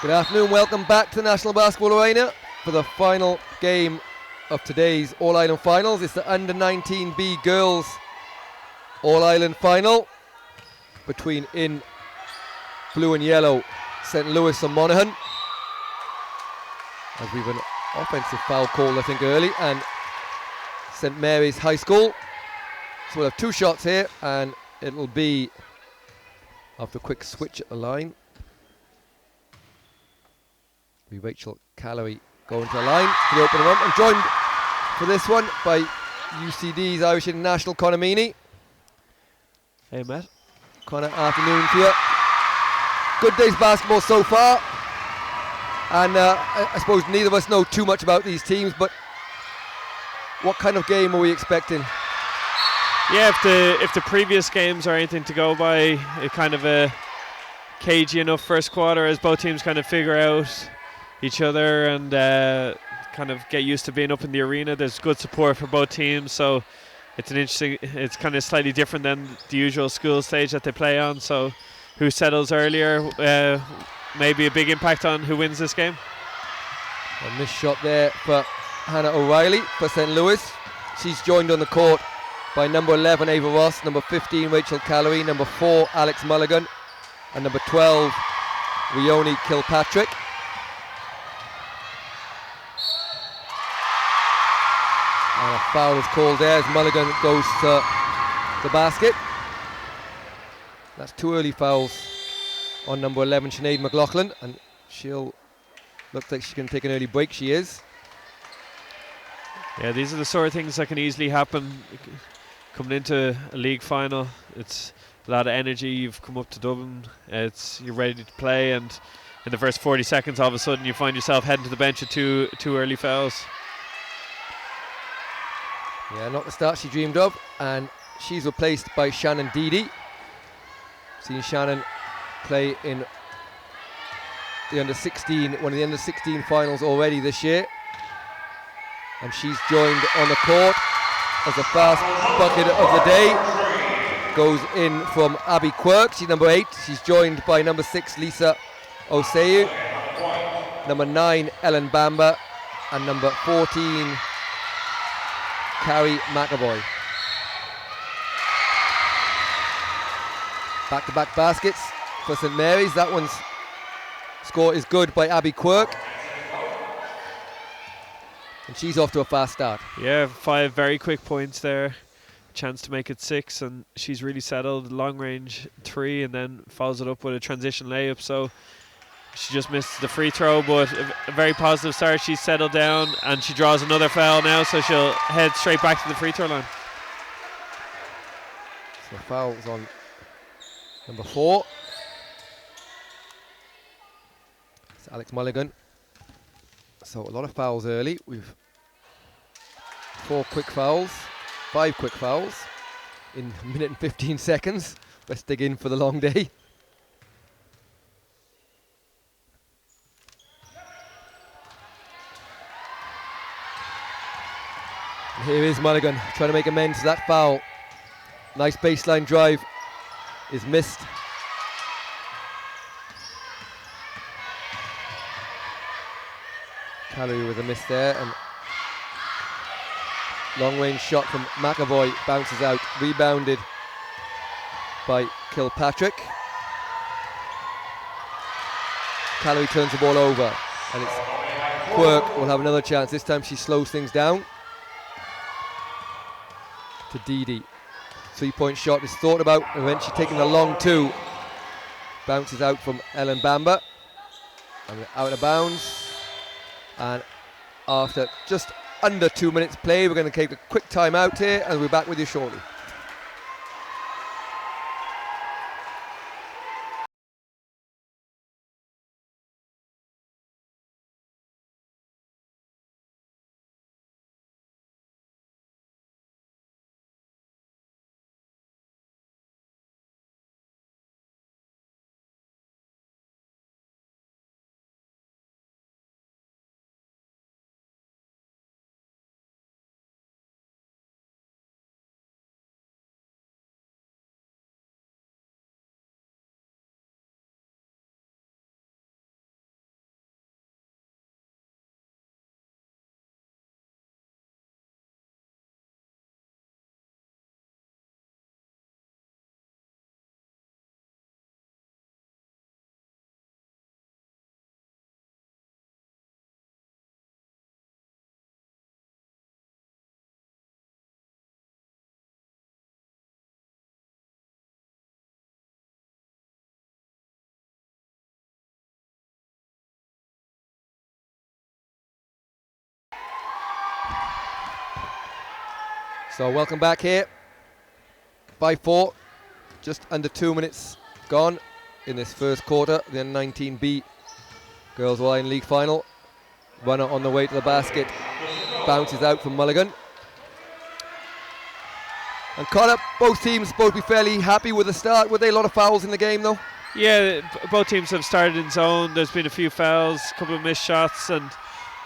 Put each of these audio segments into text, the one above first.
Good afternoon, welcome back to the National Basketball Arena for the final game of today's All-Ireland Finals. It's the Under-19B Girls All-Ireland Final between, in blue and yellow, St. Louis and Monaghan. As we've an offensive foul call, I think, early, and St. Mary's High School. So we'll have two shots here, and it'll be after a quick switch at the line. Rachel Callery going to the line for the opening one. I'm joined for this one by UCD's Irish International Conor Meany. Hey Matt. Conor, afternoon to you. Good day's basketball so far, and I suppose neither of us know too much about these teams, but what kind of game are we expecting? Yeah, if the previous games are anything to go by, it kind of a cagey enough first quarter as both teams kind of figure out each other and kind of get used to being up in the arena. There's good support for both teams, so it's kind of slightly different than the usual school stage that they play on. So who settles earlier may be a big impact on who wins this game. A missed shot there for Hannah O'Reilly for St. Louis. She's joined on the court by number 11 Ava Ross, number 15 Rachel Callery, number 4 Alex Mulligan, and number 12 Rioni Kilpatrick. And a foul is called there as Mulligan goes to the basket. That's two early fouls on number 11, Sinead McLaughlin, and looks like she's going to take an early break. She is. Yeah, these are the sort of things that can easily happen coming into a league final. It's a lot of energy. You've come up to Dublin. You're ready to play, and in the first 40 seconds, all of a sudden, you find yourself heading to the bench with two early fouls. Yeah, not the start she dreamed of, and she's replaced by Shannon Deedy. Seen Shannon play in the under-16, one of the under-16 finals already this year, and she's joined on the court as the fast bucket of the day goes in from Abby Quirk. She's number 8. She's joined by number 6 Lisa Oseu, number 9 Ellen Bamba, and number 14 Carrie McAvoy. Back-to-back baskets for St. Mary's. That one's score is good by Abby Quirk, and she's off to a fast start. Yeah, 5 very quick points there. Chance to make it 6, and she's really settled. Long range 3, and then follows it up with a transition layup. So she just missed the free throw, but a very positive start. She's settled down, and she draws another foul now, so she'll head straight back to the free throw line. So fouls on number 4. It's Alex Mulligan. So a lot of fouls early. We've 5 quick fouls in a minute and 15 seconds. Let's dig in for the long day. And here is Mulligan trying to make amends to that foul. Nice baseline drive is missed. Callery with a miss there, and long range shot from McAvoy bounces out, rebounded by Kilpatrick. Callery turns the ball over, and it's Quirk will have another chance. This time she slows things down to Deedy. 3-point shot is thought about, and when she's taking a long 2, bounces out from Ellen Bamba, and out of bounds. And after just under 2 minutes play, we're going to take a quick time out here, and we'll be back with you shortly. So welcome back here. 5-4, just under 2 minutes gone in this first quarter. The U19B Girls Wine League final. Runner on the way to the basket, bounces out from Mulligan. And Connor, both teams supposed to be fairly happy with the start. Were there a lot of fouls in the game though? Yeah, both teams have started in zone. There's been a few fouls, a couple of missed shots, and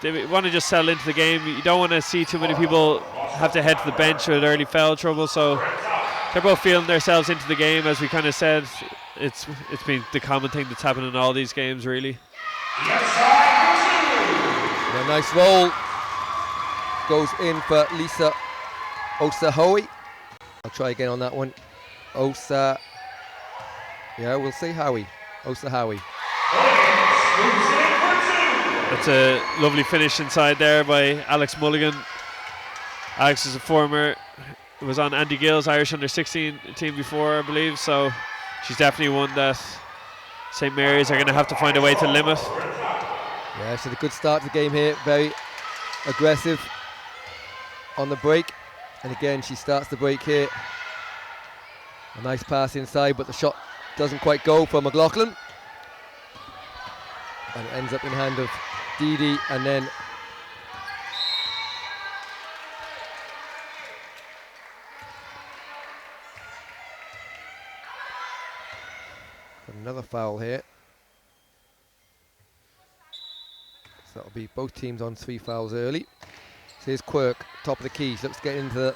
they want to just settle into the game. You don't want to see too many people have to head to the bench with early foul trouble, so they're both feeling themselves into the game. As we kind of said, it's been the common thing that's happened in all these games, really. And a nice roll goes in for Lisa Osahoe. I'll try again on that one. Yeah, we'll say Howie. Osahoe. That's a lovely finish inside there by Alex Mulligan. Alex is a former, was on Andy Gill's Irish under-16 team before, I believe, so she's definitely one that St. Mary's are going to have to find a way to limit. Yeah, she had a good start to the game here. Very aggressive on the break. And again, she starts the break here. A nice pass inside, but the shot doesn't quite go for McLaughlin. And it ends up in hand of Dee, and then another foul here. So that'll be both teams on 3 fouls early. So here's Quirk, top of the key. She looks to get into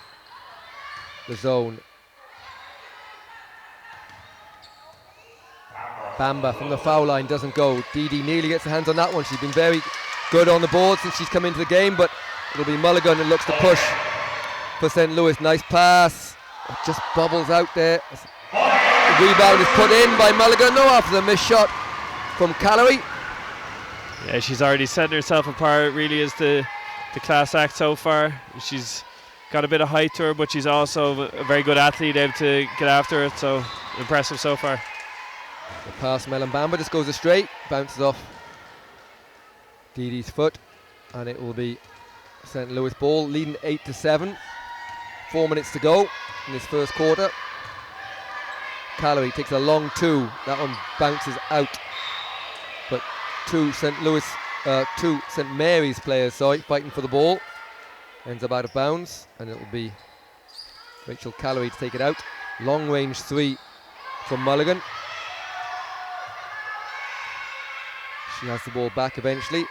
the zone. Bamba from the foul line doesn't go. Dee nearly gets her hands on that one. She's been very good on the board since she's come into the game, but it'll be Mulligan that looks to push for St. Louis. Nice pass. It just bubbles out there. The rebound is put in by Mulligan. No, after the missed shot from Calloway. Yeah, she's already setting herself apart, really, as the class act so far. She's got a bit of height to her, but she's also a very good athlete, able to get after it, so impressive so far. The pass, Melon Bamba just goes astray, bounces off Dee's foot, and it will be St. Louis ball, leading 8-7. 4 minutes to go in this first quarter. Calloway takes a long 2. That one bounces out, but two St. Mary's players, fighting for the ball. Ends up out of bounds, and it will be Rachel Calloway to take it out. Long range 3 from Mulligan. She has the ball back eventually.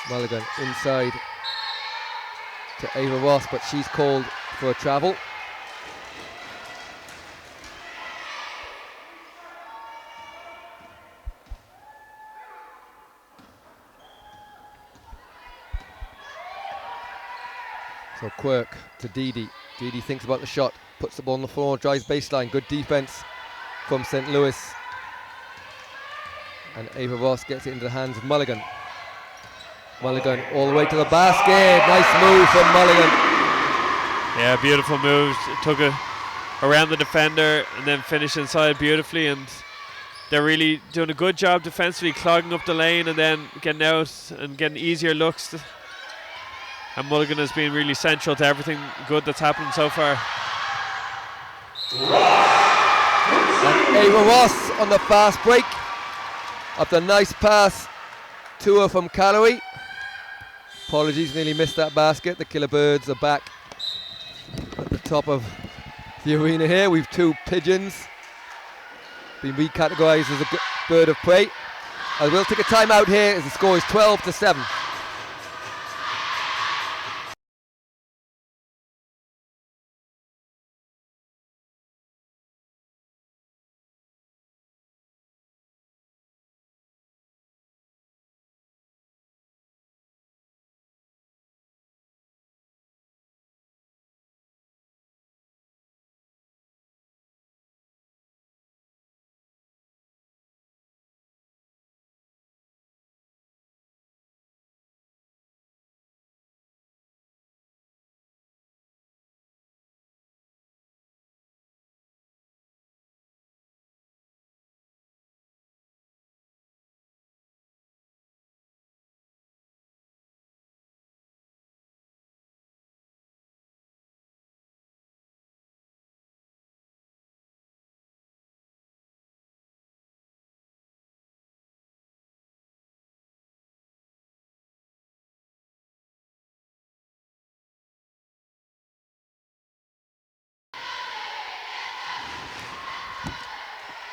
Mulligan inside to Ava Ross, but she's called for a travel. So Quirk to Dee. Dee thinks about the shot, puts the ball on the floor, drives baseline. Good defense from St. Louis. And Ava Ross gets it into the hands of Mulligan. Mulligan all the way to the basket. Nice move from Mulligan. Yeah, beautiful moves. Took it around the defender and then finished inside beautifully. And they're really doing a good job defensively, clogging up the lane and then getting out and getting easier looks. And Mulligan has been really central to everything good that's happened so far. And Ava Ross on the fast break. After a nice pass to her from Calloway. Apologies, nearly missed that basket. The Killer Birds are back at the top of the arena here. We've 2 pigeons been recategorised as a bird of prey. I will take a timeout here as the score is 12-7.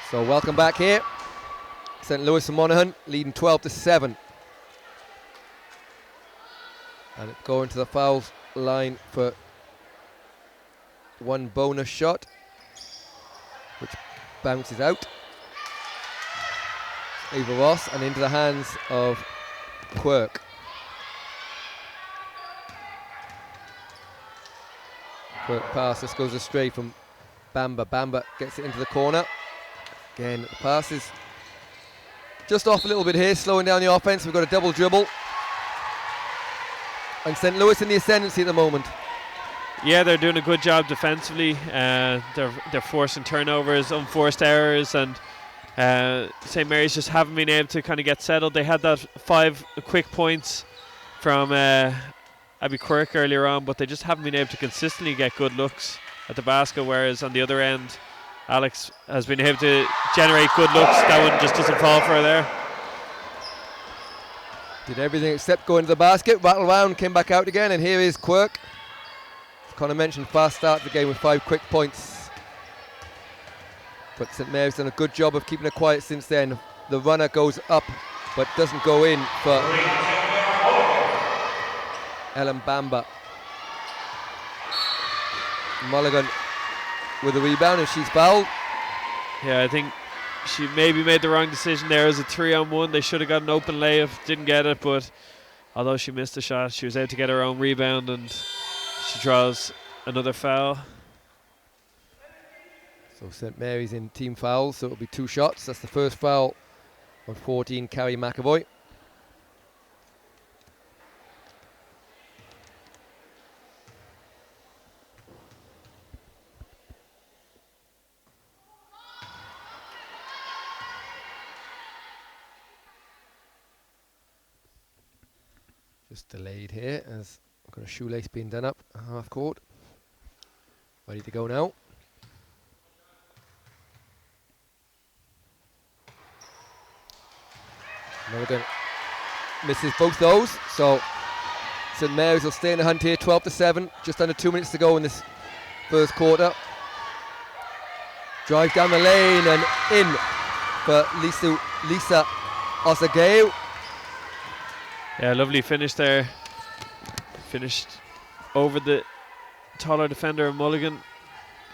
So welcome back here. St. Louis and Monaghan leading 12-7. And it's going to the foul line for one bonus shot, which bounces out. Ava Ross and into the hands of Quirk. Quirk pass, this goes astray from Bamba. Bamba gets it into the corner. Again, the pass is just off a little bit here, slowing down the offense. We've got a double dribble. And St. Louis in the ascendancy at the moment. Yeah, they're doing a good job defensively. They're forcing turnovers, unforced errors, and St. Mary's just haven't been able to kind of get settled. They had that 5 quick points from Abby Quirk earlier on, but they just haven't been able to consistently get good looks at the basket, whereas on the other end, Alex has been able to generate good looks. That one just doesn't fall for her there. Did everything except go into the basket, rattle around, came back out again, and here is Quirk. As Connor mentioned, fast start to the game with 5 quick points. But St. Mary's done a good job of keeping it quiet since then. The runner goes up, but doesn't go in for Ellen Bamba. Mulligan with a rebound, and she's fouled. Yeah, I think she maybe made the wrong decision there as a 3-on-1. They should have got an open layup, didn't get it, but although she missed the shot, she was able to get her own rebound, and she draws another foul. So St. Mary's in team fouls, so it'll be 2 shots. That's the first foul on 14, Carrie McAvoy. Just delayed here as I've got a shoelace being done up at half court. Ready to go now. Mulligan misses both those, so St. Mary's will stay in the hunt here, 12-7, just under 2 minutes to go in this first quarter. Drive down the lane and in for Lisa Osageo. Yeah, lovely finish there. Finished over the taller defender of Mulligan,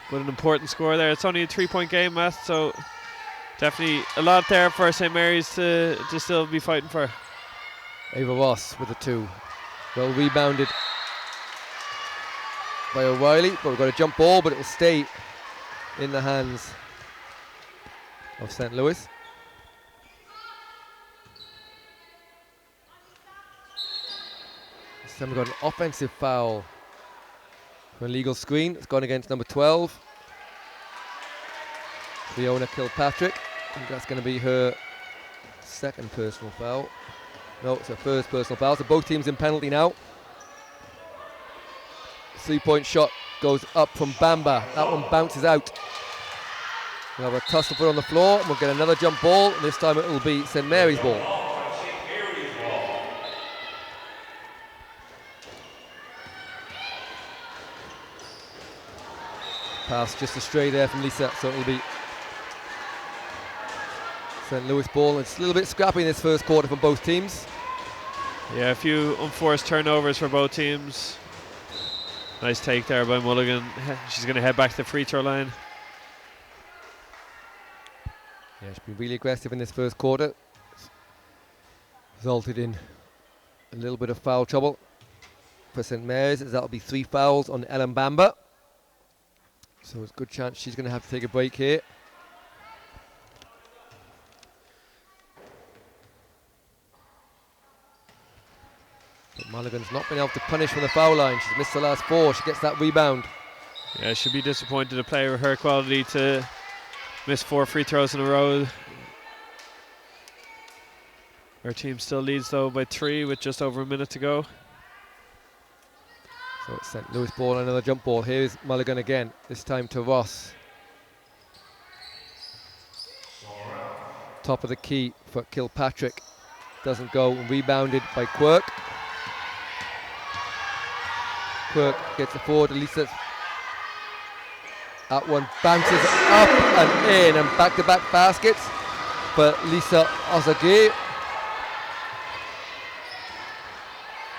but an important score there. It's only a 3-point game, Matt, so definitely a lot there for St. Mary's to still be fighting for. Ava Ross with a 2. Well rebounded by O'Reilly, but we've got a jump ball, but it will stay in the hands of St. Louis. This time we've got an offensive foul for a legal screen. It's gone against number 12, Fiona Kilpatrick. I think that's going to be her second personal foul. No, it's her first personal foul. So both teams in penalty now. 3-point shot goes up from Bamba. That one bounces out. We'll have a tussle put on the floor, and we'll get another jump ball. And this time it will be St. Mary's ball. Pass just astray there from Lisa, so it'll be St. Louis ball. It's a little bit scrappy in this first quarter from both teams. Yeah, a few unforced turnovers for both teams. Nice take there by Mulligan. She's going to head back to the free throw line. Yeah, she's been really aggressive in this first quarter. Resulted in a little bit of foul trouble for St. Mary's, as that'll be 3 fouls on Ellen Bamba. So it's a good chance she's going to have to take a break here. But Mulligan's not been able to punish from the foul line. She's missed the last 4. She gets that rebound. Yeah, she'll be disappointed, a player with her quality, to miss 4 free throws in a row. Her team still leads though by 3 with just over a minute to go. So it's St. Louis ball, another jump ball. Here's Mulligan again, this time to Ross. Top of the key for Kilpatrick. Doesn't go, rebounded by Quirk. Quirk gets it forward, Lisa That one bounces up and in, and back-to-back baskets for Lisa Ozage.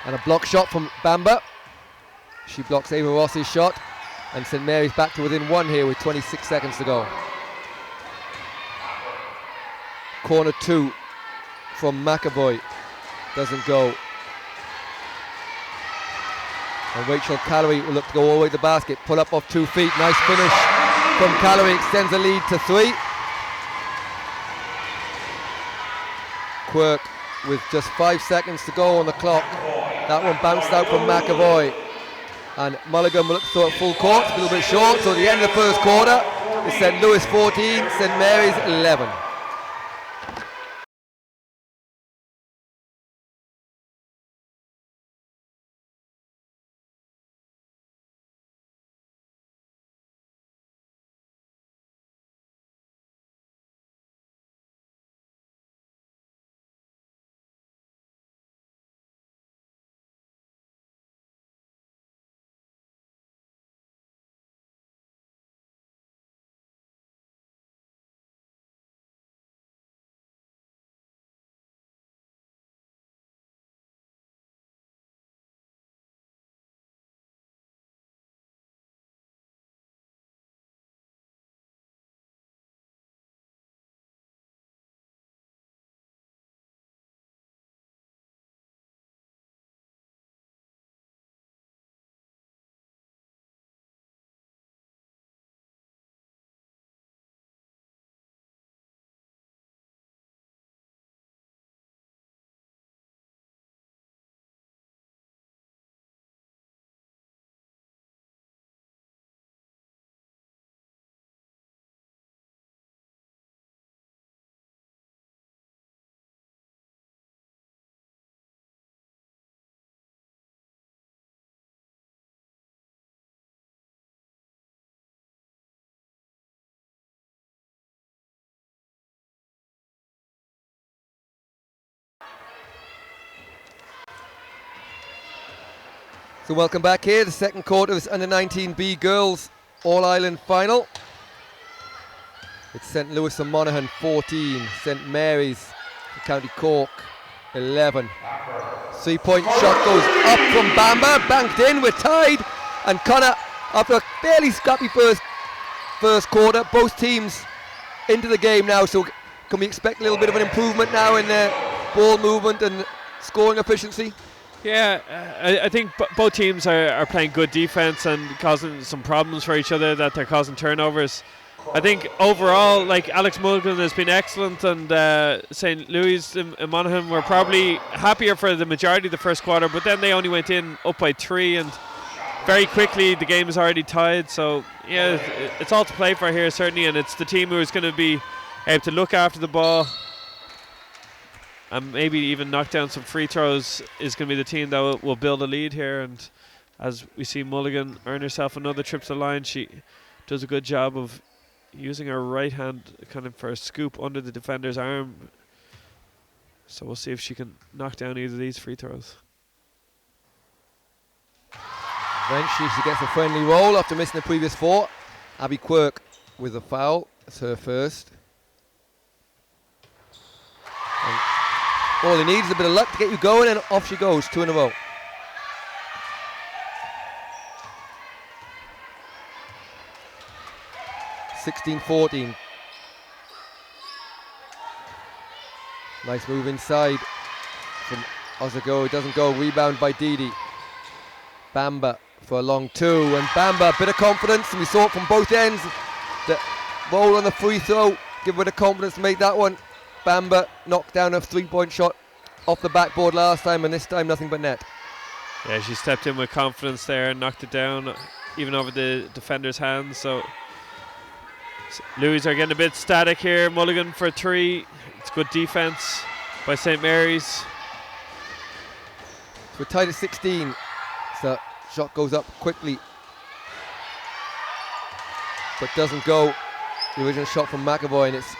And a block shot from Bamba. She blocks Ava Ross's shot, and St Mary's back to within one here with 26 seconds to go. Corner 2 from McAvoy. Doesn't go. And Rachel Calloway will look to go all the way to the basket. Pull up off 2 feet. Nice finish from Calloway. Extends the lead to 3. Quirk with just 5 seconds to go on the clock. That one bounced out from McAvoy. And Mulligan will look to throw it full court. A little bit short. So at the end of the first quarter, it's St. Louis 14, St. Mary's 11. So welcome back here, the second quarter of this Under-19B Girls All-Ireland Final. It's St. Louis and Monaghan 14, St. Mary's and County Cork 11. 3-point shot goes up from Bamba, banked in, we're tied. And Connor, after a fairly scrappy first quarter, both teams into the game now, so can we expect a little bit of an improvement now in their ball movement and scoring efficiency? Yeah, I think both teams are playing good defense and causing some problems for each other, that they're causing turnovers. I think overall, like, Alex Mulligan has been excellent, and St. Louis and Monaghan were probably happier for the majority of the first quarter, but then they only went in up by 3, and very quickly the game is already tied. So yeah, it's all to play for here certainly, and it's the team who is going to be able to look after the ball and maybe even knock down some free throws is going to be the team that will build a lead here. And as we see Mulligan earn herself another trip to the line, she does a good job of using her right hand kind of for a scoop under the defender's arm. So we'll see if she can knock down either of these free throws. Eventually she gets a friendly roll after missing the previous 4. Abby Quirk with a foul. It's her first. And all he needs is a bit of luck to get you going, and off she goes, 2 in a row. (16-14). Nice move inside from Ozago. It doesn't go. Rebound by Didi. Bamba for a long 2, and Bamba, a bit of confidence, and we saw it from both ends. The roll on the free throw, give her the confidence to make that one. Bamba knocked down a 3-point shot off the backboard last time, and this time nothing but net. Yeah, she stepped in with confidence there and knocked it down, even over the defender's hands. So Louis are getting a bit static here. Mulligan for 3. It's good defense by St. Mary's. So we're tied at 16. So shot goes up quickly, but doesn't go. The original shot from McAvoy, and it's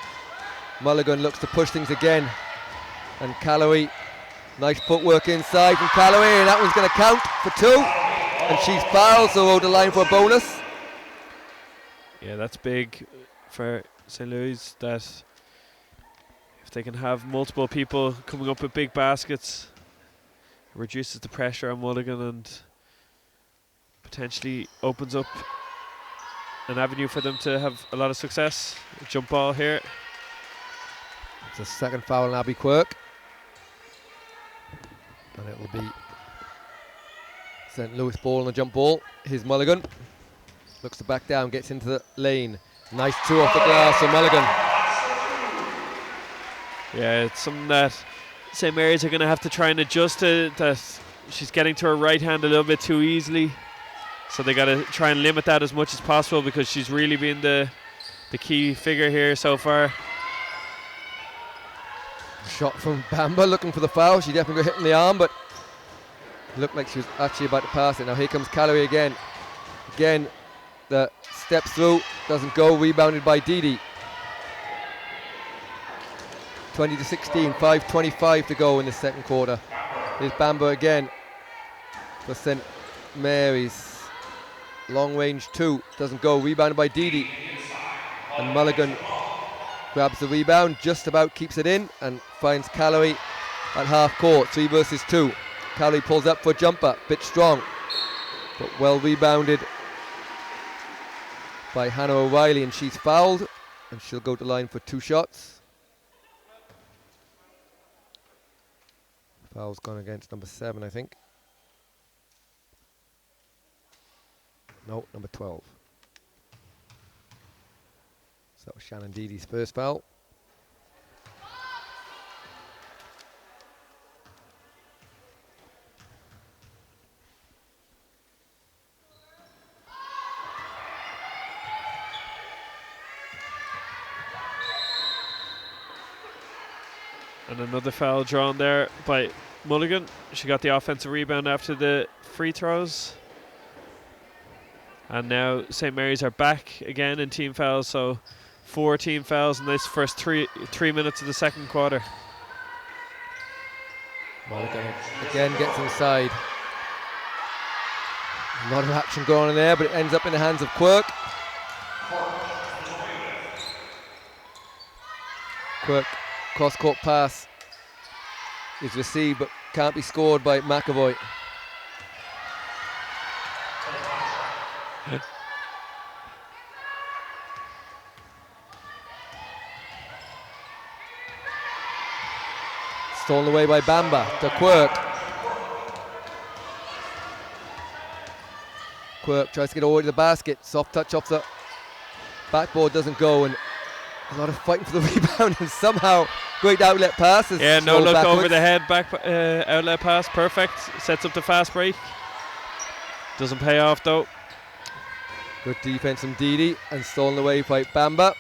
Mulligan looks to push things again. And Calloway, nice footwork inside from Calloway, and that one's going to count for 2. And she's fouled, so over the line for a bonus. Yeah, that's big for St. Louis, that if they can have multiple people coming up with big baskets, it reduces the pressure on Mulligan and potentially opens up an avenue for them to have a lot of success. Jump ball here. It's a second foul on Abby Quirk. And it will be St. Louis ball on the jump ball. Here's Mulligan. Looks to back down, gets into the lane. Nice two off the glass for Mulligan. Yeah, it's something that St. Mary's are going to have to try and adjust to. That she's getting to her right hand a little bit too easily. So they got to try and limit that as much as possible, because she's really been the key figure here so far. Shot from Bamba, looking for the foul. She definitely got hit in the arm, but looked like she was actually about to pass it. Now here comes Calloway again. Again, the steps through, doesn't go, rebounded by Didi. 20-16, 5:25 to go in the second quarter. Here's Bamba again for St. Mary's. Long range two, doesn't go, rebounded by Didi. And Mulligan grabs the rebound, just about keeps it in, and finds Calloway at half court, 3 versus 2. Calloway pulls up for a jumper, bit strong, but well rebounded by Hannah O'Reilly, and she's fouled, and she'll go to the line for 2 shots. Foul's gone against number 7, I think. No, number 12. So that was Shannon Didi's first foul. And another foul drawn there by Mulligan. She got the offensive rebound after the free throws. And now St. Mary's are back again in team fouls, so 4 team fouls in this first three minutes of the second quarter. Mulligan again gets inside. A lot of action going on there, but it ends up in the hands of Quirk. Quirk, cross-court pass is received, but can't be scored by McAvoy. Stolen away by Bamba to Quirk. Quirk tries to get all the way to the basket. Soft touch off the backboard, doesn't go, and a lot of fighting for the rebound, and somehow great outlet pass. Yeah, no look backwards. Over the head, back outlet pass, perfect. Sets up the fast break. Doesn't pay off though. Good defense from Didi, and stolen away by Bamba.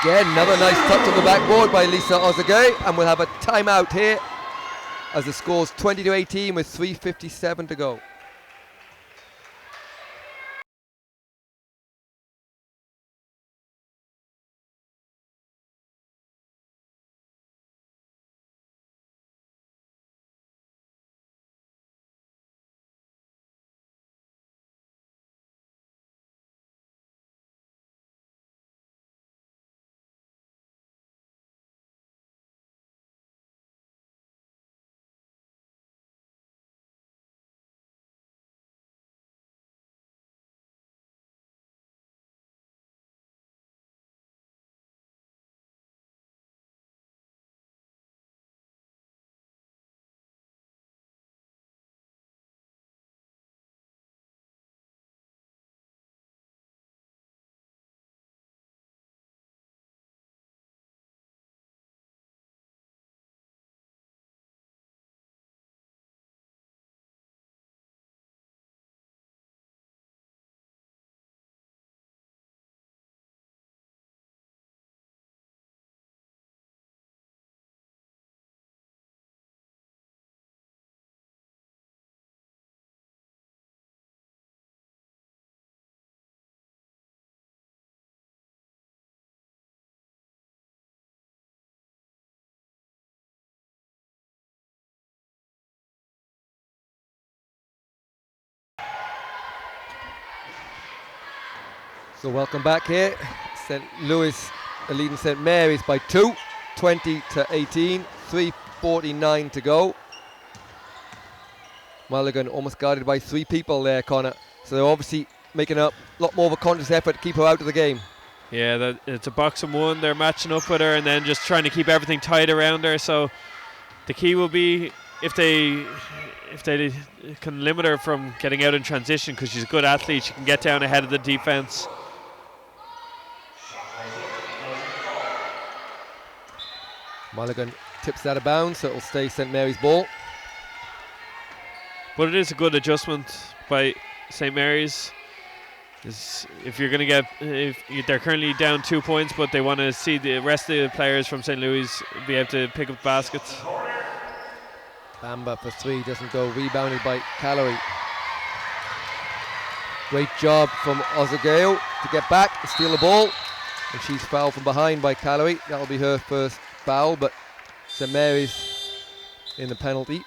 Again, another nice touch on the backboard by Lisa Ozagay, and we'll have a timeout here as the score's 20-18 with 3:57 to go. So welcome back here. St. Louis are leading St. Mary's by 2, 20-18, 3:49 to go. Mulligan almost guarded by 3 people there, Connor. So they're obviously making a lot more of a conscious effort to keep her out of the game. Yeah, it's a box and one. They're matching up with her and then just trying to keep everything tight around her. So the key will be if they can limit her from getting out in transition, because she's a good athlete, she can get down ahead of the defense. Mulligan tips out of bounds, so it'll stay St. Mary's ball. But it is a good adjustment by St. Mary's. If you're going to get, if they're currently down 2 points, but they want to see the rest of the players from St. Louis be able to pick up baskets. Bamba for 3 doesn't go, rebounded by Calorie. Great job from Ozageo to get back and steal the ball, and she's fouled from behind by Calorie. That'll be her first foul, but St. Mary's in the penalty.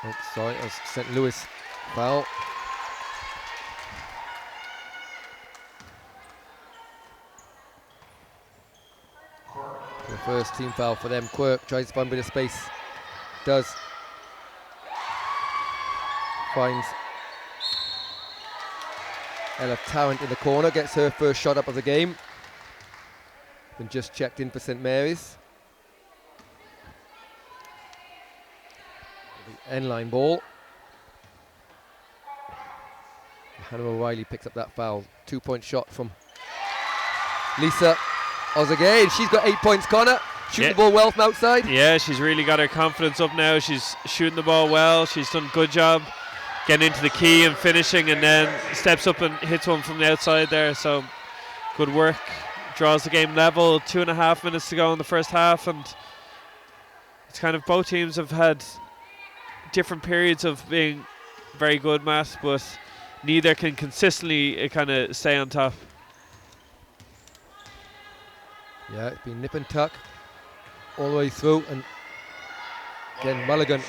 Oh, sorry, it was St. Louis foul. The first team foul for them. Quirk tries to find a bit of space. Does. Finds Ella Tarrant in the corner. Gets her first shot up of the game. Been just checked in for St. Mary's. The end-line ball. Hannah O'Reilly picks up that foul. 2-point shot from Lisa Ozagay. She's got 8 points, Connor. Shooting the ball well from outside. Yeah, she's really got her confidence up now. She's shooting the ball well. She's done a good job getting into the key and finishing, and then steps up and hits one from the outside there. So good work. Draws the game level. 2.5 minutes to go in the first half, and it's kind of both teams have had different periods of being very good, Matt, but neither can consistently kind of stay on top. Yeah, it's been nip and tuck all the way through, and again Mulligan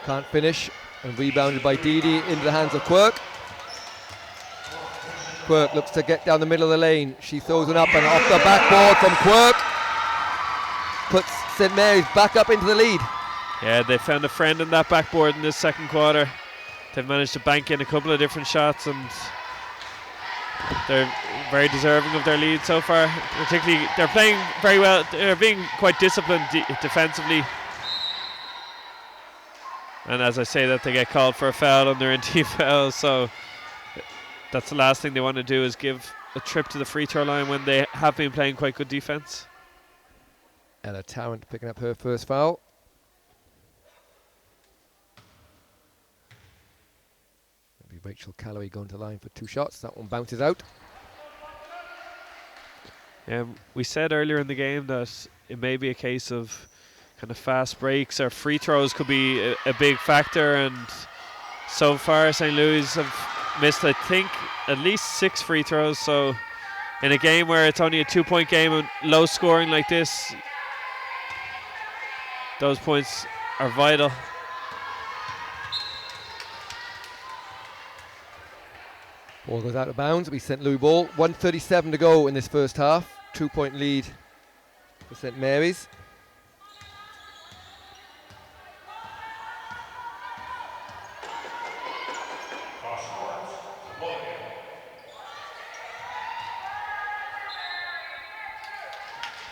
can't finish, and rebounded by Didi into the hands of Quirk. Quirk looks to get down the middle of the lane. She throws it up, and off the backboard from Quirk puts St. Mary's back up into the lead. Yeah, they found a friend in that backboard in this second quarter. They've managed to bank in a couple of different shots, and they're very deserving of their lead so far. Particularly, they're playing very well. They're being quite disciplined defensively. And as I say that, they get called for a foul on their in-team foul. So that's the last thing they want to do, is give a trip to the free throw line when they have been playing quite good defense. Ella Tarrant picking up her first foul. Rachel Calloway going to line for 2 shots. That one bounces out. We said earlier in the game that it may be a case of kind of fast breaks or free throws could be a big factor, and so far St. Louis have missed, I think, at least 6 free throws. So in a game where it's only a 2-point game and low scoring like this, those points are vital. Ball goes out of bounds. It'll be St. Louis ball. 1:37 to go in this first half. 2-point lead for St. Mary's.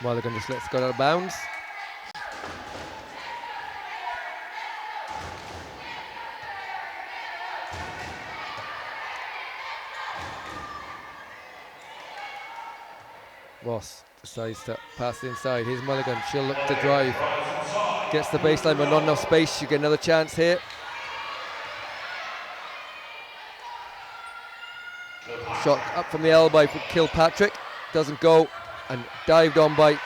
Mulligan just lets it go out of bounds. Ross decides to pass it inside. Here's Mulligan. She'll look to drive. Gets the baseline, but not enough space. You get another chance here. Shot up from the elbow for Kilpatrick. Doesn't go, and dived on by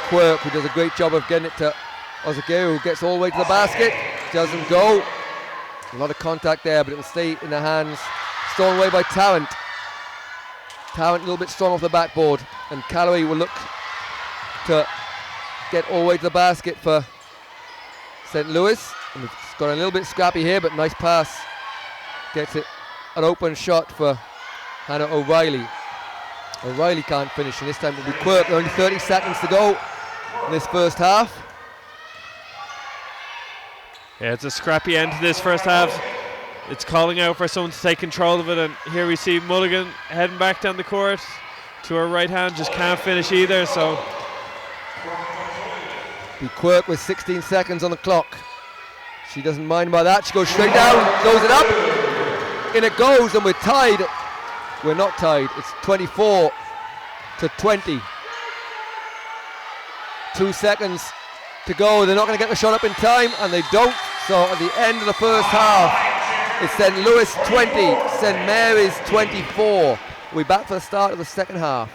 Quirk, who does a great job of getting it to Ozageo, who gets all the way to the basket. Doesn't go. A lot of contact there, but it'll stay in the hands. Stolen away by Tarrant. Tarrant a little bit strong off the backboard, and Calloway will look to get all the way to the basket for St. Louis. And it's got a little bit scrappy here, but nice pass. Gets it an open shot for Hannah O'Reilly. O'Reilly can't finish, and this time it'll be Quirk. Only 30 seconds to go in this first half. Yeah, it's a scrappy end to this first half. It's calling out for someone to take control of it, and here we see Mulligan heading back down the court to her right hand, just can't finish either, so. Be Quirk with 16 seconds on the clock. She doesn't mind by that, she goes straight down, throws it up, in it goes, and we're tied. We're not tied, it's 24 to 20. 2 seconds to go, they're not going to get the shot up in time, and they don't. So at the end of the first half, it's St. Louis 20, St. Mary's 24. We're back for the start of the second half.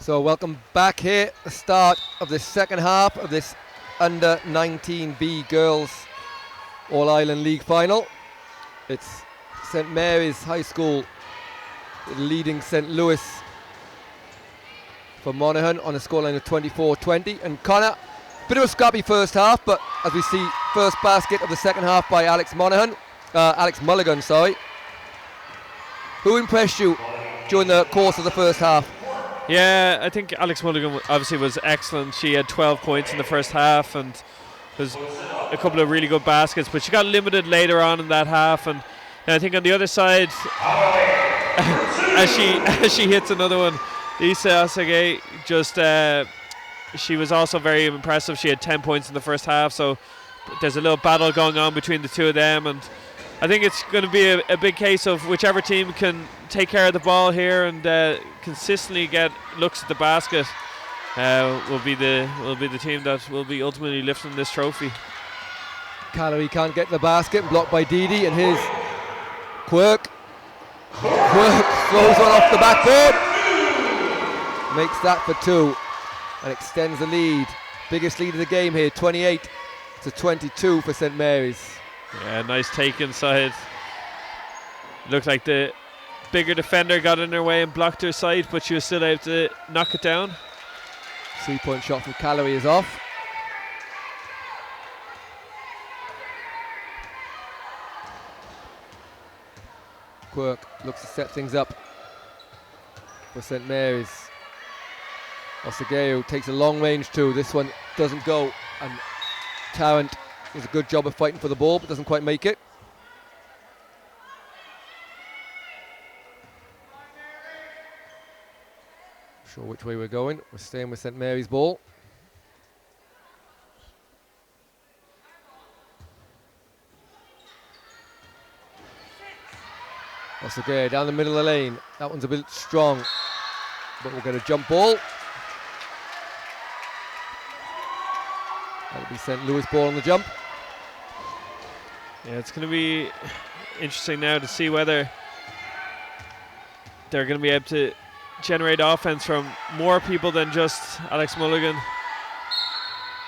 So welcome back here at the start of the second half of this under 19B girls All-Ireland League final. It's St Mary's High School leading St Louis for Monaghan on a scoreline of 24-20. And Connor, bit of a scrappy first half, but as we see, first basket of the second half by Alex Mulligan, sorry. Who impressed you during the course of the first half? Yeah, I think Alex Mulligan obviously was excellent. She had 12 points in the first half and was a couple of really good baskets, but she got limited later on in that half. And I think on the other side, as she hits another one, Lisa Asage she was also very impressive. She had 10 points in the first half, so there's a little battle going on between the two of them, and I think it's going to be a big case of whichever team can take care of the ball here and consistently get looks at the basket will be the team that will be ultimately lifting this trophy. Callery can't get the basket, blocked by Didi, and here's Quirk. Quirk throws one off the backboard, makes that for two, and extends the lead. Biggest lead of the game here, 28-22 for St Mary's. Yeah, nice take inside. Looked like the bigger defender got in her way and blocked her side, but she was still able to knock it down. 3-point shot from Callery is off. Quirk looks to set things up for St Mary's. Osageru takes a long range two. This one doesn't go, and Tarrant does a good job of fighting for the ball, but doesn't quite make it. Not sure which way we're going. We're staying with St Mary's ball. Osageru down the middle of the lane. That one's a bit strong, but we'll get a jump ball. That'll be St Louis ball on the jump. Yeah, it's going to be interesting now to see whether they're going to be able to generate offense from more people than just Alex Mulligan,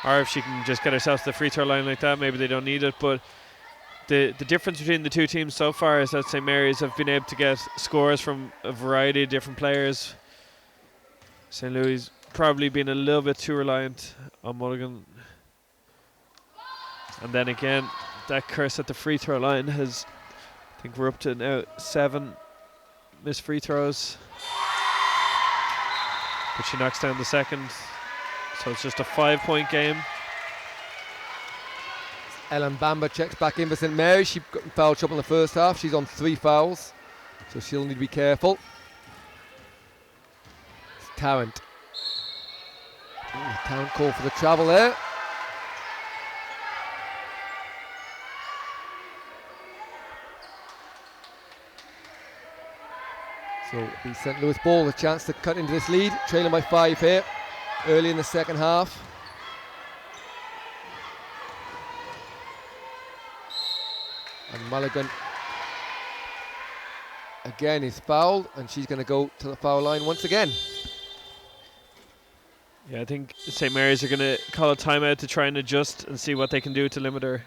or if she can just get herself to the free throw line like that. Maybe they don't need it, but the difference between the two teams so far is that St Mary's have been able to get scores from a variety of different players. St Louis probably been a little bit too reliant on Mulligan. And then again, that curse at the free throw line has, I think we're up to now 7 missed free throws. But she knocks down the second, so it's just a 5-point game. Ellen Bamba checks back in for St Mary's. She got in foul trouble in the first half. She's on 3 fouls, so she'll need to be careful. It's Tarrant. Tarrant called for the travel there. So the St Louis ball, a chance to cut into this lead, trailing by 5 here, early in the second half. And Mulligan again is fouled, and she's going to go to the foul line once again. Yeah, I think St Mary's are going to call a timeout to try and adjust and see what they can do to limit her.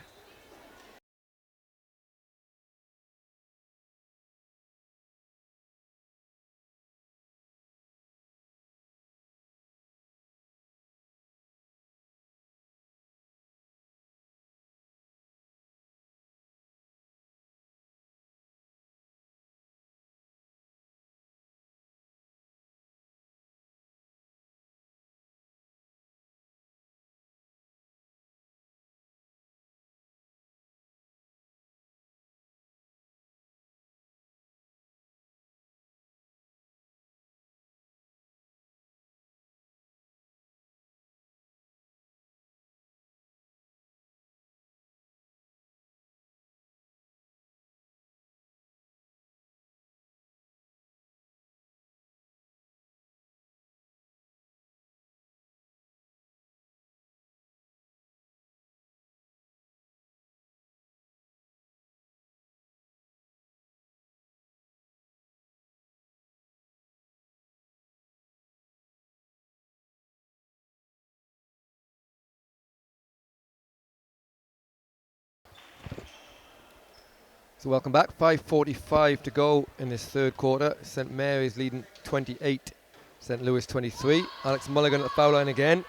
So welcome back. 5:45 to go in this third quarter. St Mary's leading 28, St Louis 23. Alex Mulligan at the foul line again.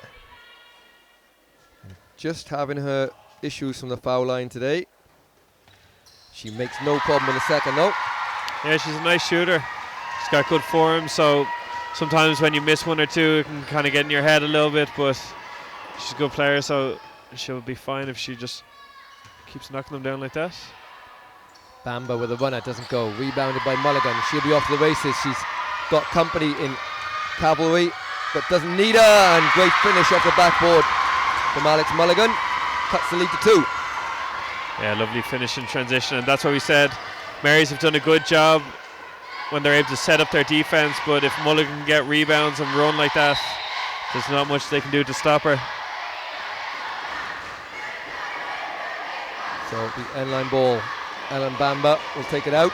Just having her issues from the foul line today. She makes no problem with the second though. Yeah, she's a nice shooter. She's got good form, so sometimes when you miss one or two, it can kind of get in your head a little bit, but she's a good player, so she'll be fine if she just keeps knocking them down like that. Bamba with a runner, doesn't go. Rebounded by Mulligan. She'll be off to the races. She's got company in Cavalry, but doesn't need her. And great finish off the backboard from Alex Mulligan. Cuts the lead to 2. Yeah, lovely finish in transition, and that's what we said. Marys have done a good job when they're able to set up their defense, but if Mulligan can get rebounds and run like that, there's not much they can do to stop her. So the end line ball. Ellen Bamba will take it out.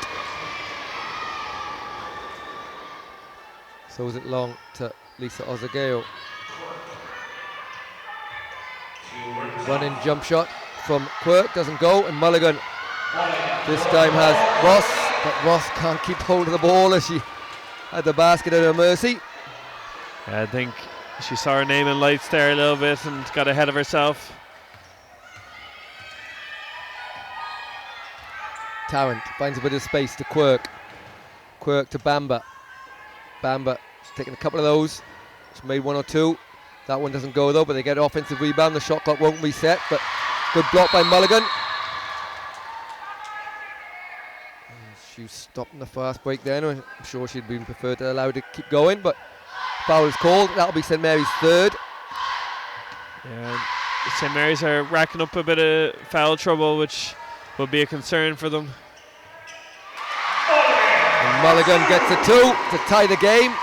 So is it long to Lisa Ozageo. Running jump shot from Quirk, doesn't go, and Mulligan this time has Ross, but Ross can't keep hold of the ball as she had the basket at her mercy. Yeah, I think she saw her name in lights there a little bit and got ahead of herself. Tarrant finds a bit of space to Quirk. Quirk to Bamba. Bamba's taking a couple of those. She's made 1 or 2. That one doesn't go though, but they get an offensive rebound. The shot clock won't reset, but good block by Mulligan. She stopped in the fast break then. I'm sure she'd been preferred to allow to keep going, but foul is called. That'll be St Mary's third. Yeah, St Mary's are racking up a bit of foul trouble, which will be a concern for them. And Mulligan gets a 2 to tie the game.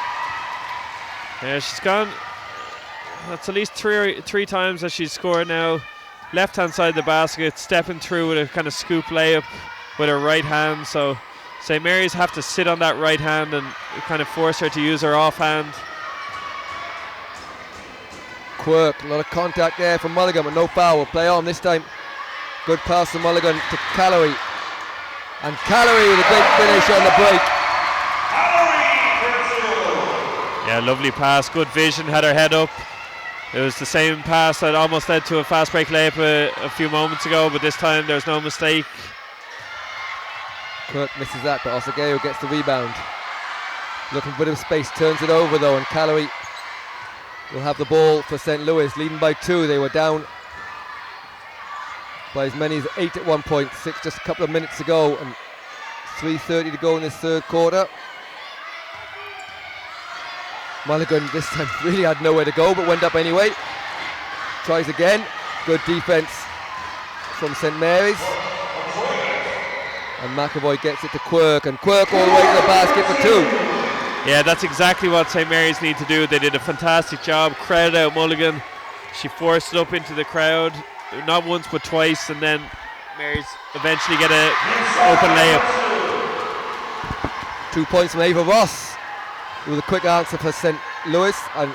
Yeah, she's gone. That's at least three times that she's scored now. Left hand side of the basket, stepping through with a kind of scoop layup with her right hand. So St Mary's have to sit on that right hand and kind of force her to use her offhand. Quirk, a lot of contact there from Mulligan, but no foul. Will play on this time. Good pass from Mulligan to Calloway. And Calloway with a great finish on the break. Yeah, lovely pass, good vision, had her head up. It was the same pass that almost led to a fast break layup a few moments ago, but this time there's no mistake. Quirk misses that, but Osageo gets the rebound. Looking for a bit of space, turns it over though, and Calloway will have the ball for St Louis, leading by 2. They were down by as many as 8 at one point. 6 just a couple of minutes ago, and 3:30 to go in this third quarter. Mulligan this time really had nowhere to go, but went up anyway. Tries again. Good defense from St Mary's. And McAvoy gets it to Quirk, and Quirk all the way to the basket for 2. Yeah, that's exactly what St Mary's need to do. They did a fantastic job. Credit out Mulligan. She forced it up into the crowd, not once but twice, and then Mary's eventually get a open layup. 2 points from Ava Ross with a quick answer for St Louis, and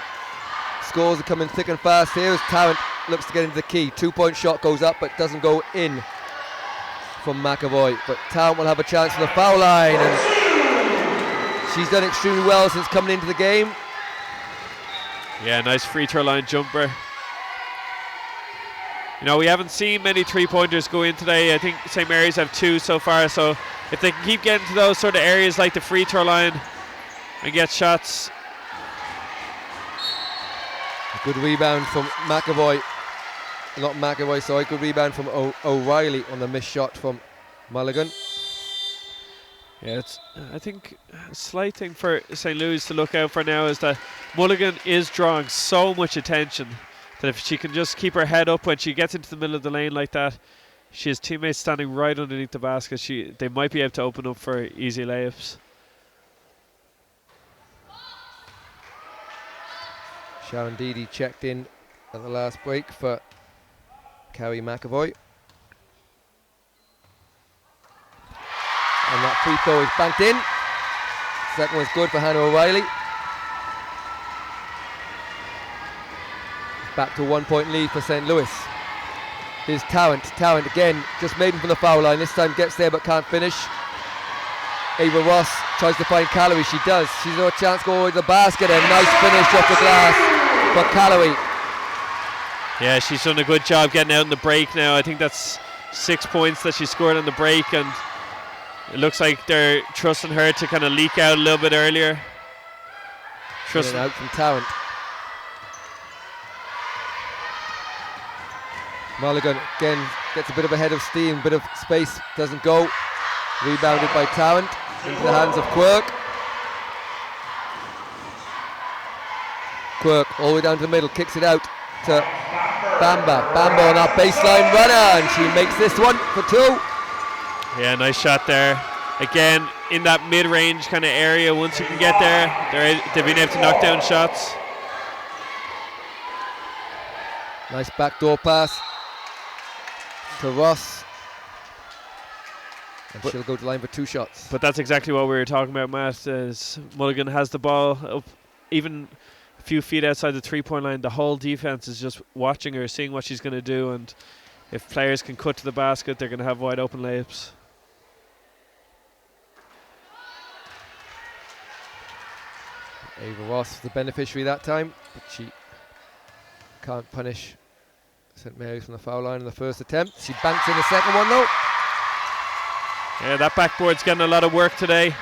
scores are coming thick and fast here as Tarrant looks to get into the key. 2-point shot goes up but doesn't go in from McAvoy, but Tarrant will have a chance from the foul line, and she's done extremely well since coming into the game. Yeah, nice free throw line jumper. You know, we haven't seen many 3-pointers go in today. I think St Mary's have 2 so far, so if they can keep getting to those sort of areas like the free throw line and get shots. A good rebound from McAvoy. Not McAvoy, sorry. Good rebound from O'Reilly on the missed shot from Mulligan. Yeah, it's I think a slight thing for St. Louis to look out for now is that Mulligan is drawing so much attention that if she can just keep her head up when she gets into the middle of the lane like that, she has teammates standing right underneath the basket. They might be able to open up for easy layups. Sharon Deedy checked in at the last break for Carrie McAvoy. And that free throw is banked in. Second one's good for Hannah O'Reilly. Back to 1-point lead for St. Louis. Here's Tarrant. Tarrant again, just made him from the foul line. This time gets there but can't finish. Ava Ross tries to find Calloway. She does. She's no chance to go over the basket. A nice finish off the glass for Calloway. Yeah, she's done a good job getting out in the break now. I think that's 6 points that she scored on the break, and it looks like they're trusting her to kind of leak out a little bit earlier. Trusting out from Tarrant. Mulligan again gets a bit of a head of steam, bit of space, doesn't go. Rebounded by Tarrant into the hands of Quirk. Quirk all the way down to the middle, kicks it out to Bamba. Bamba on that baseline runner, and she makes this one for 2. Yeah, nice shot there. Again, in that mid-range kind of area, once you can get there, they've been able to knock down shots. Nice backdoor pass to Ross. And she'll go to the line for 2 shots. But that's exactly what we were talking about, Matt. As Mulligan has the ball up even a few feet outside the 3-point line, the whole defense is just watching her, seeing what she's going to do, and if players can cut to the basket, they're going to have wide open layups. Ava Ross, the beneficiary that time, but she can't punish St Mary's from the foul line in the first attempt. She banks in the second one though. Yeah, that backboard's getting a lot of work today.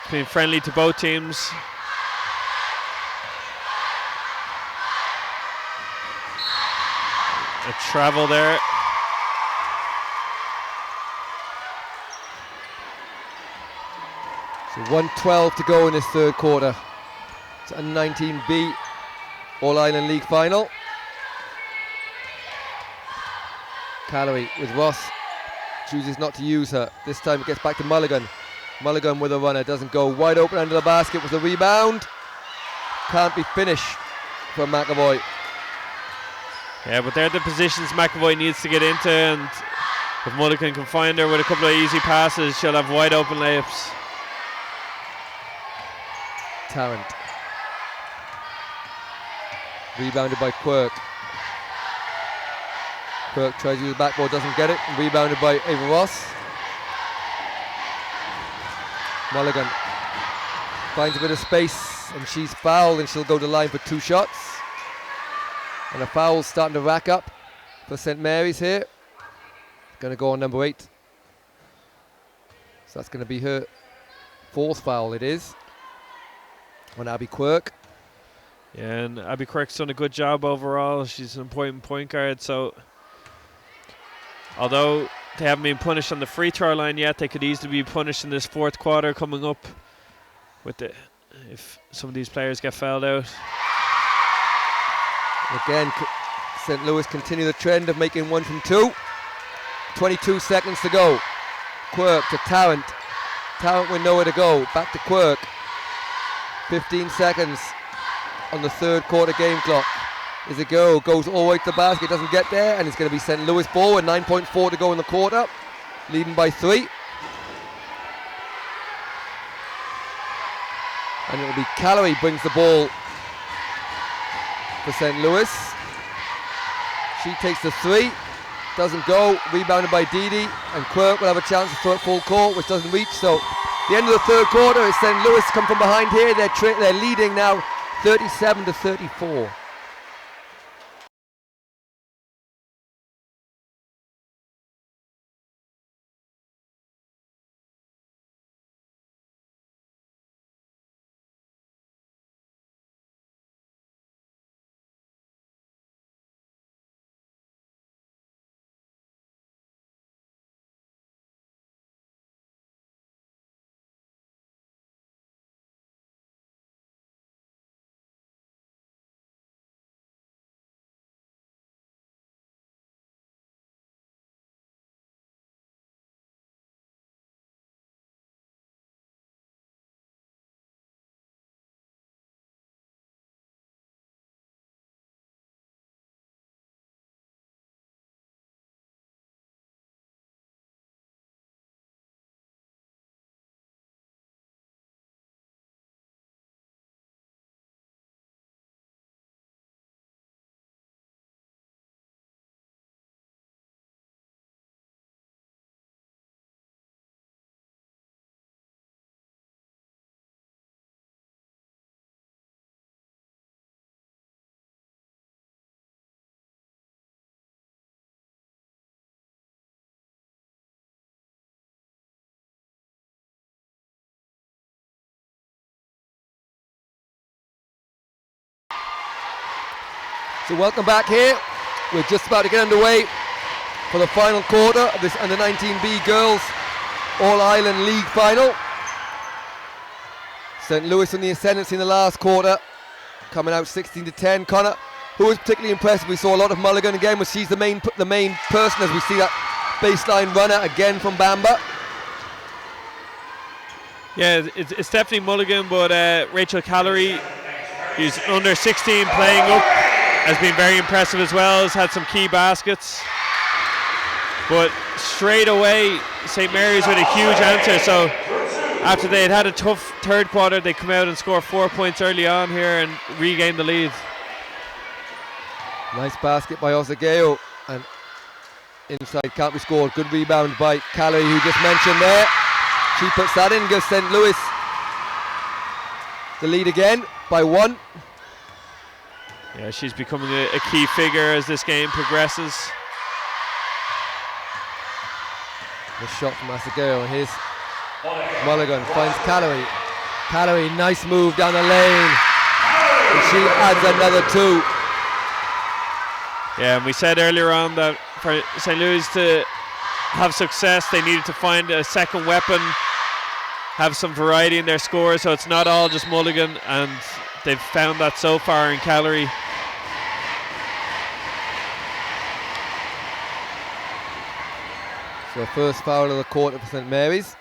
It's been friendly to both teams. A travel there. So 1:12 to go in this third quarter. It's a U19B All-Ireland League final. Calloway with Ross, chooses not to use her. This time it gets back to Mulligan. Mulligan with a runner, doesn't go. Wide open under the basket with a rebound. Can't be finished for McAvoy. Yeah, but they're the positions McAvoy needs to get into, and if Mulligan can find her with a couple of easy passes, she'll have wide open layups. Tarrant. Rebounded by Quirk. Quirk tries to use the backboard, doesn't get it. Rebounded by Ava Ross. Mulligan finds a bit of space, and she's fouled, and she'll go to the line for 2 shots. And a foul starting to rack up for St Mary's here. Going to go on number 8. So that's going to be her 4th foul, it is, on Abby Quirk. Yeah, and Abby Quirk's done a good job overall. She's an important point guard, so although they haven't been punished on the free throw line yet, they could easily be punished in this 4th quarter coming up with if some of these players get fouled out. Again, St Louis continue the trend of making 1 from 2. 22 seconds to go. Quirk to Tarrant. Tarrant with nowhere to go. Back to Quirk. 15 seconds on the third quarter game clock. Is a go, goes all the way to the basket, doesn't get there, and it's going to be St Louis ball with 9.4 to go in the quarter, leading by 3. And it'll be Calloway brings the ball for St Louis. She takes the 3, doesn't go, rebounded by Didi, and Quirk will have a chance to throw it full court, which doesn't reach. So the end of the third quarter is St Louis come from behind here. They're leading now 37-34. So welcome back here. We're just about to get underway for the final quarter of this Under-19B Girls All-Ireland League final. St. Louis on the ascendancy in the last quarter, coming out 16-10. Connor, who was particularly impressive? We saw a lot of Mulligan again, but she's the main person as we see that baseline runner again from Bamba. Yeah, it's definitely Mulligan, but Rachel Callery, who's under 16 playing up, has been very impressive as well, has had some key baskets. But straight away, St. Mary's with a huge answer. So after they had a tough third quarter, they come out and score 4 points early on here and regain the lead. Nice basket by Osageo, and inside can't be scored. Good rebound by Callery, who just mentioned there. She puts that in, gives St. Louis the lead again by 1. Yeah, she's becoming a key figure as this game progresses. The shot from Osageo, and here's Mulligan, finds Callery. Callery, nice move down the lane, and she adds another 2. Yeah, and we said earlier on that for St. Louis to have success, they needed to find a second weapon, have some variety in their scores, so it's not all just Mulligan, and they've found that so far in Callery. So first foul of the quarter for St. Mary's.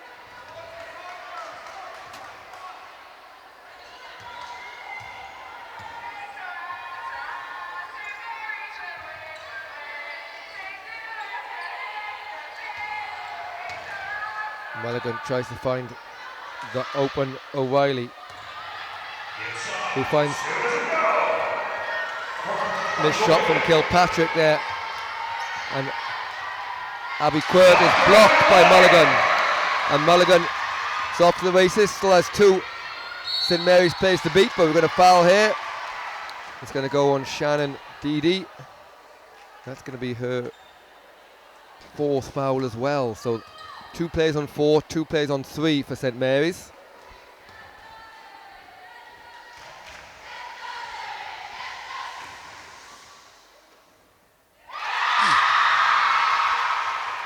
Mulligan tries to find the open O'Reilly, who finds this shot from Kilpatrick there, and Abby Quirt is blocked by Mulligan, and Mulligan is off to the races. Still has 2 St. Mary's players to beat, but we're going to foul here. It's going to go on Shannon Deedy. That's going to be her 4th foul as well. So 2 plays on 4, 2 plays on 3 for St. Mary's.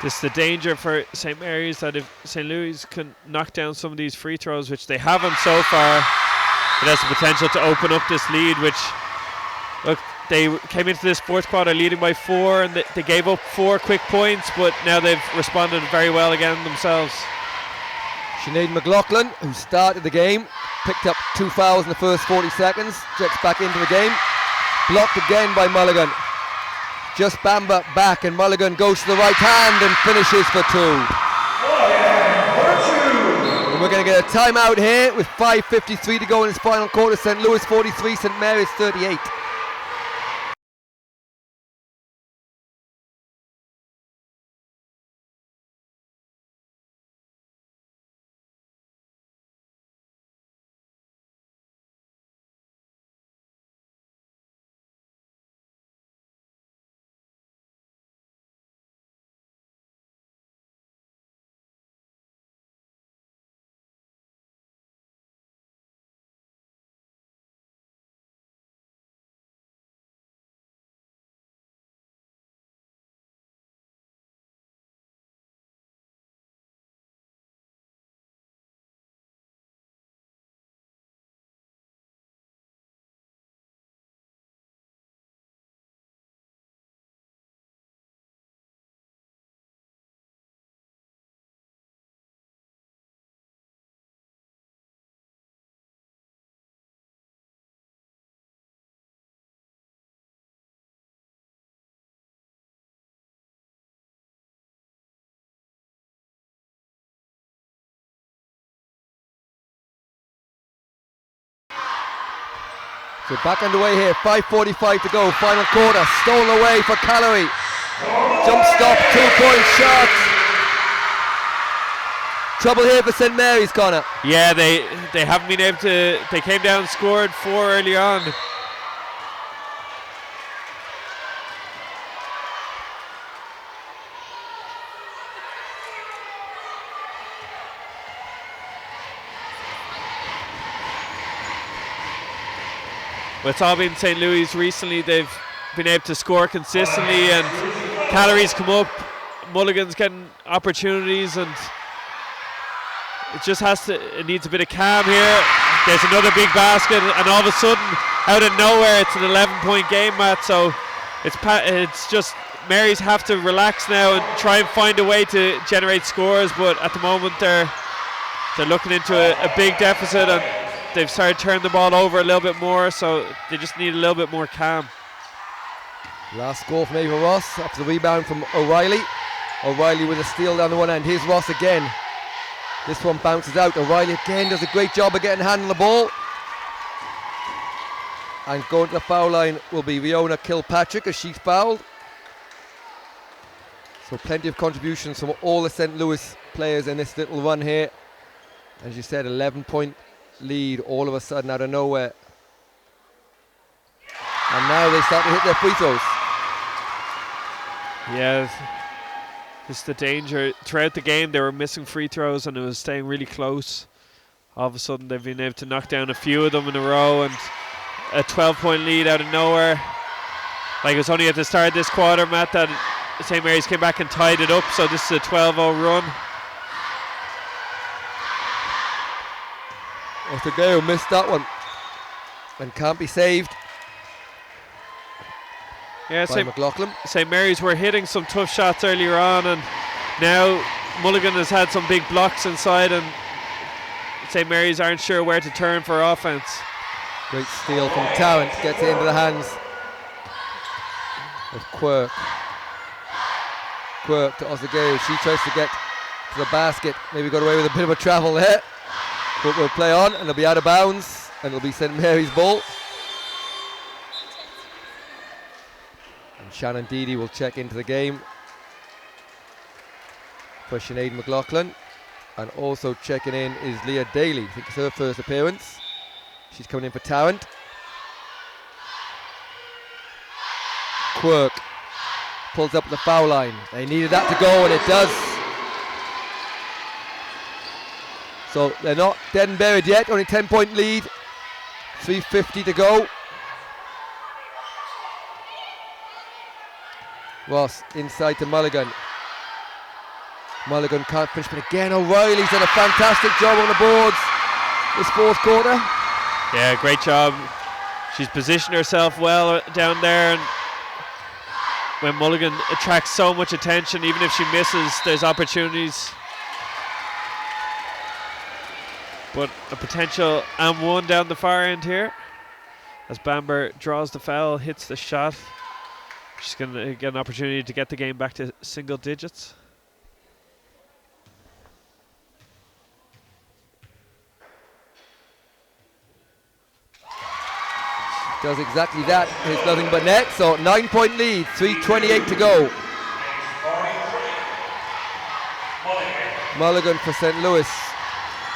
This is the danger for St. Mary's, that if St. Louis can knock down some of these free throws, which they haven't so far, it has the potential to open up this lead, which, look, they came into this fourth quarter leading by 4, and they gave up 4 quick points, but now they've responded very well again themselves. Sinead McLaughlin, who started the game, picked up 2 fouls in the first 40 seconds, checks back into the game, blocked again by Mulligan. Just Bamba back, and Mulligan goes to the right hand and finishes for 2. And we're going to get a timeout here with 5:53 to go in this final quarter. St. Louis 43, St. Mary's 38. So back underway here, 5:45 to go, final quarter, stolen away for Callery. Jump stop, 2-point shot. Trouble here for St. Mary's, Connor. Yeah, they haven't been able to, they came down and scored 4 early on. But it's all been St. Louis recently. They've been able to score consistently, and calories come up. Mulligan's getting opportunities, and it needs a bit of calm here. There's another big basket, and all of a sudden, out of nowhere, it's an 11-point game, Matt. So it's just Mary's have to relax now and try and find a way to generate scores. But at the moment, they're looking into a big deficit, and they've started turning the ball over a little bit more. So they just need a little bit more calm. Last score from Ava Ross after the rebound from O'Reilly. O'Reilly with a steal down the one end. Here's Ross again. This one bounces out. O'Reilly again does a great job of getting a hand on the ball. And going to the foul line will be Riona Kilpatrick as she's fouled. So plenty of contributions from all the St. Louis players in this little run here. As you said, 11-point lead all of a sudden out of nowhere. And now they start to hit their free throws. Yeah, just the danger. Throughout the game, they were missing free throws, and it was staying really close. All of a sudden, they've been able to knock down a few of them in a row, and a 12-point lead out of nowhere. Like, it was only at the start of this quarter, Matt, that St. Mary's came back and tied it up, so this is a 12-0 run. Otegeo missed that one and can't be saved. Yeah, McLaughlin. St. Mary's were hitting some tough shots earlier on, and now Mulligan has had some big blocks inside, and St. Mary's aren't sure where to turn for offense. Great steal from Tarrant, gets it into the hands of Quirk. Quirk to Otegeo. She tries to get to the basket. Maybe got away with a bit of a travel there, but we'll play on, and it'll be out of bounds, and it'll be St. Mary's ball. Shannon Deedy will check into the game for Sinead McLaughlin, and also checking in is Leah Daly. I think it's her first appearance. She's coming in for Tarrant. Quirk pulls up the foul line. They needed that to go, and it does. So they're not dead and buried yet. Only 10-point lead. 3:50 to go. Ross inside to Mulligan. Mulligan can't finish, but again O'Reilly's done a fantastic job on the boards this fourth quarter. Yeah, great job. She's positioned herself well down there, and when Mulligan attracts so much attention, even if she misses, there's opportunities. But a potential and one down the far end here as Bamber draws the foul, hits the shot. She's going to get an opportunity to get the game back to single digits. Does exactly that. It's nothing but net. So 9-point lead, 3:28 to go. Mulligan for St. Louis.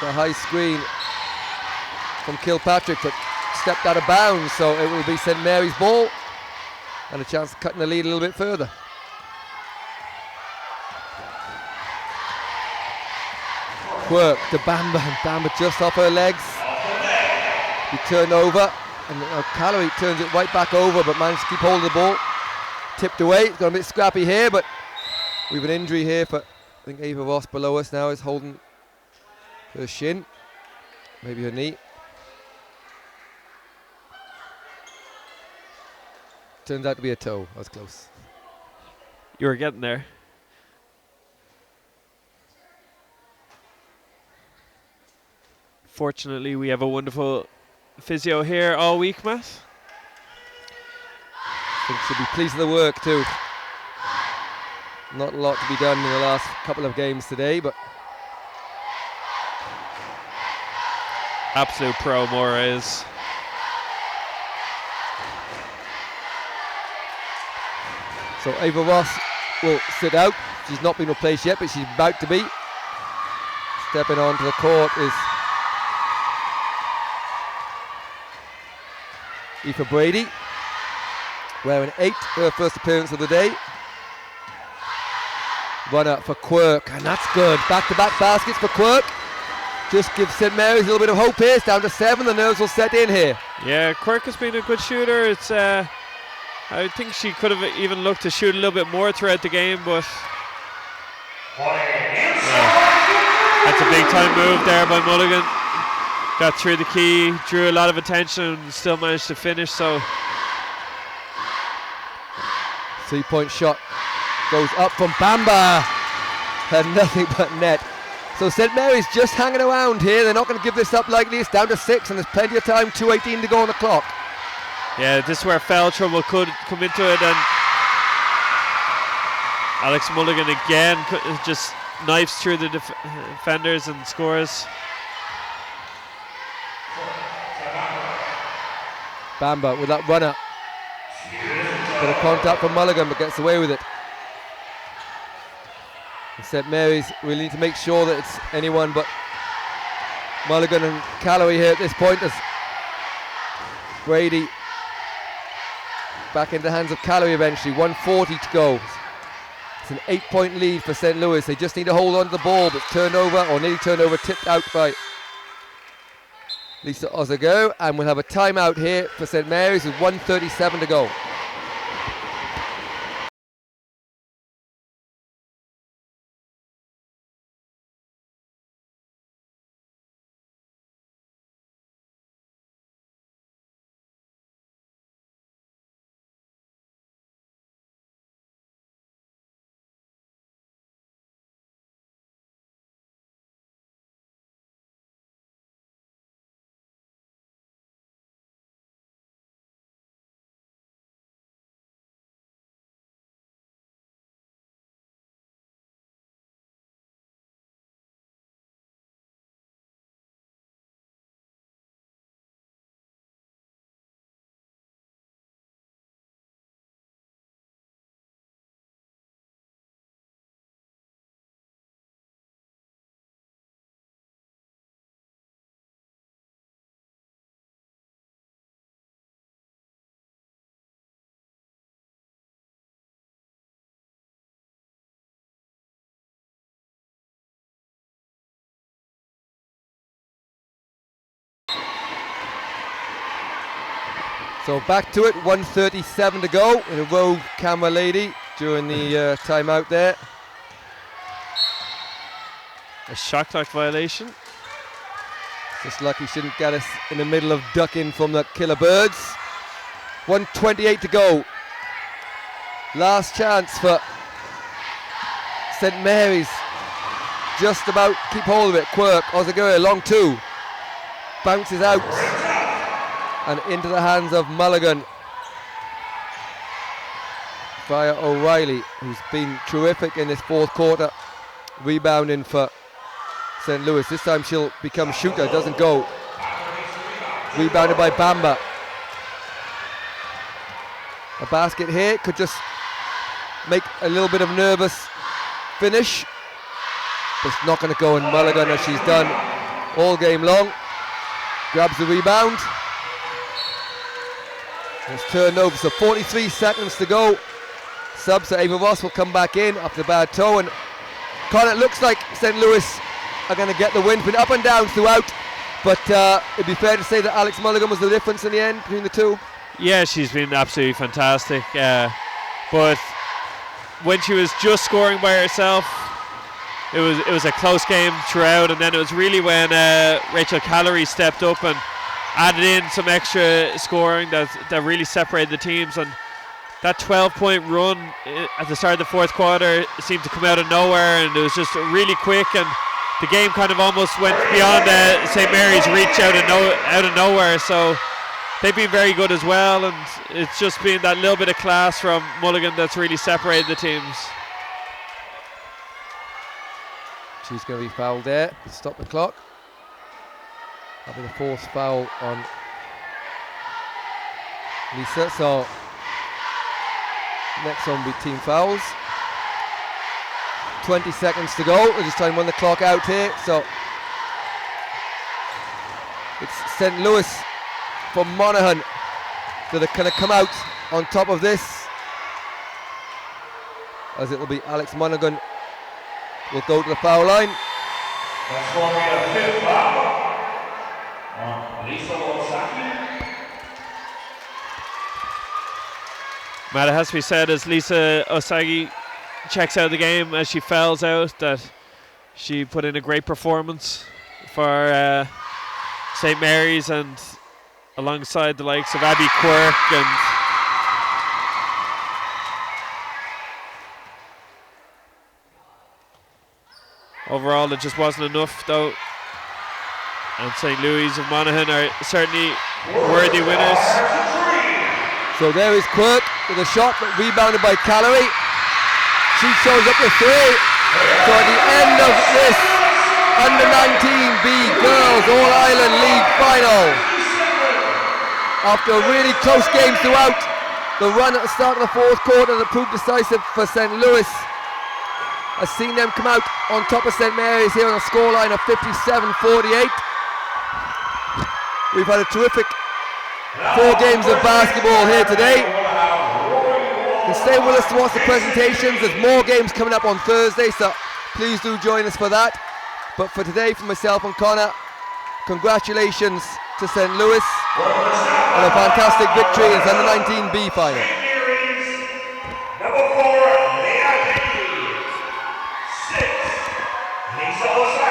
The high screen from Kilpatrick, but stepped out of bounds. So it will be St. Mary's ball. And a chance of cutting the lead a little bit further. Quirk to Bamber, and Bamber just off her legs. He turned over, and Calloway turns it right back over, but managed to keep hold of the ball. Tipped away, it's got a bit scrappy here, but we have an injury here for, I think Ava Ross below us now is holding her shin, maybe her knee. Turns out to be a toe. That was close. You were getting there. Fortunately, we have a wonderful physio here all week, Matt. I think she'll be pleased with the work too. Not a lot to be done in the last couple of games today, but absolute pro Maura is. So Ava Ross will sit out. She's not been replaced yet, but she's about to be. Stepping onto the court is Aoife Brady, wearing 8, her first appearance of the day. Runner for Quirk, and that's good. Back-to-back baskets for Quirk. Just gives St. Mary's a little bit of hope here. It's down to 7. The nerves will set in here. Yeah, Quirk has been a good shooter. It's I think she could have even looked to shoot a little bit more throughout the game, but that's a big time move there by Mulligan. Got through the key, drew a lot of attention, and still managed to finish. So 3-point shot goes up from Bamba, and nothing but net. So St. Mary's just hanging around here. They're not going to give this up lightly. It's down to 6 and there's plenty of time, 2:18 to go on the clock. Yeah, this is where foul trouble could come into it, and Alex Mulligan again just knifes through the defenders and scores. Bamba with that runner. Bit of contact from Mulligan, but gets away with it. St. Mary's really need to make sure that it's anyone but Mulligan and Calloway here at this point, as Brady back into the hands of Calloway eventually. 1:40 to go. It's an 8-point lead for St. Louis. They just need to hold on to the ball, but turned over, or nearly turned over, tipped out by Lisa Ozago, and we'll have a timeout here for St. Mary's with 1:37 to go. So back to it, 1:37 to go. And a rogue camera lady during the timeout there. A shot clock violation. Just lucky she didn't get us in the middle of ducking from the killer birds. 1:28 to go. Last chance for St. Mary's. Just about keep hold of it. Quirk, Ozaguer, long two. Bounces out. And into the hands of Mulligan via O'Reilly, who's been terrific in this fourth quarter, rebounding for St. Louis. This time she'll become shooter, doesn't go. Rebounded by Bamba. A basket here could just make a little bit of nervous finish, but it's not going to go, and Mulligan, as she's done all game long, grabs the rebound. It's turned over, so 43 seconds to go. Sub, so Ava Ross will come back in after the bad toe, and Con, it looks like St. Louis are going to get the win. Been up and down throughout, but it'd be fair to say that Alex Mulligan was the difference in the end between the two. Yeah, she's been absolutely fantastic, but when she was just scoring by herself, it was a close game throughout, and then it was really when Rachel Calloway stepped up and added in some extra scoring that really separated the teams. And that 12-point run at the start of the fourth quarter seemed to come out of nowhere, and it was just really quick, and the game kind of almost went beyond St. Mary's reach out of nowhere. So they've been very good as well, and it's just been that little bit of class from Mulligan that's really separated the teams. She's going to be fouled there to stop the clock. That'll be the fourth foul on Lisa. So next one will be team fouls. 20 seconds to go. We're just trying to run the clock out here. So it's St. Louis for Monaghan that are going to come out on top of this, as it will be Alex Monaghan will go to the foul line. That's going to be a fifth foul on Lisa Osaki. Matt, it has to be said, as Lisa Osagi checks out the game, as she fouls out, that she put in a great performance for St. Mary's, and alongside the likes of Abby Quirk and overall it just wasn't enough though. And St. Louis of Monaghan are certainly worthy winners. So there is Quirk with a shot, but rebounded by Calorie. She shows up with 3. So at the end of this Under-19B Girls All-Ireland League final, after really close games throughout, the run at the start of the fourth quarter that proved decisive for St. Louis has seen them come out on top of St. Mary's here on a scoreline of 57-48. We've had a terrific 4 games of basketball here today. You can stay with us to watch the presentations. There's more games coming up on Thursday, so please do join us for that. But for today, from myself and Connor, congratulations to St. Louis on a fantastic victory in the Under-19B final. Number 4, Leah Davies. 6, Lisa Osaka.